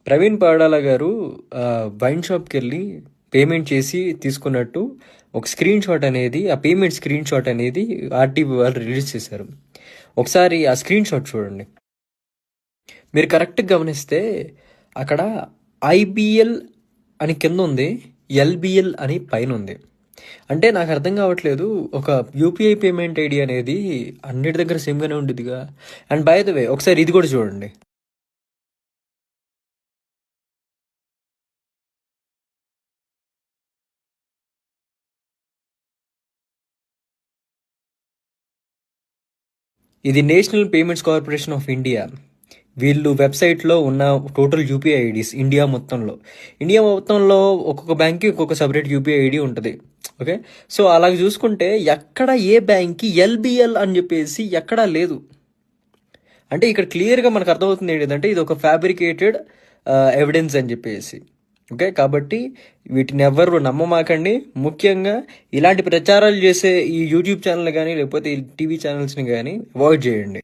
ప్రవీణ్ పగడాల గారు wine షాప్‌కెళ్ళి payment చేసి తీసుకున్నట్టు ఒక స్క్రీన్ షాట్ అనేది, ఆ పేమెంట్ స్క్రీన్ షాట్ అనేది ఆర్‌టీవీ వాళ్ళు రిలీజ్ చేశారు. ఒకసారి ఆ స్క్రీన్ షాట్ చూడండి. మీరు కరెక్ట్‌గా గమనిస్తే అక్కడ ఐబీఎల్ అని కింద ఉంది, ఎల్బీఎల్ అని పైన ఉంది. అంటే నాకు అర్థం కావట్లేదు. ఒక యూపీఐ పేమెంట్ ఐడి అనేది అన్నిటి దగ్గర సేమ్‌గానే ఉండిద్దిగా. అండ్ బై ద వే ఒకసారి ఇది కూడా చూడండి. ఇది national payments corporation of India. వీళ్ళు వెబ్సైట్లో ఉన్న టోటల్ యూపీఐ ఐడీస్ ఇండియా మొత్తంలో ఒక్కొక్క బ్యాంక్కి ఒక్కొక్క సపరేట్ యూపీఐ ఐడి ఉంటుంది. ఓకే, సో అలాగ చూసుకుంటే ఎక్కడ ఏ బ్యాంక్కి ఎల్బిఎల్ అని చెప్పేసి ఎక్కడా లేదు. అంటే ఇక్కడ క్లియర్గా మనకు అర్థమవుతుంది ఏంటంటే ఇది ఒక ఫ్యాబ్రికేటెడ్ ఎవిడెన్స్ అని చెప్పేసి. ఓకే, కాబట్టి వీటిని ఎవ్వరు నమ్మమాకండి. ముఖ్యంగా ఇలాంటి ప్రచారాలు చేసే ఈ యూట్యూబ్ ఛానల్ కానీ లేకపోతే ఈ టీవీ ఛానల్స్ని కానీ అవాయిడ్ చేయండి.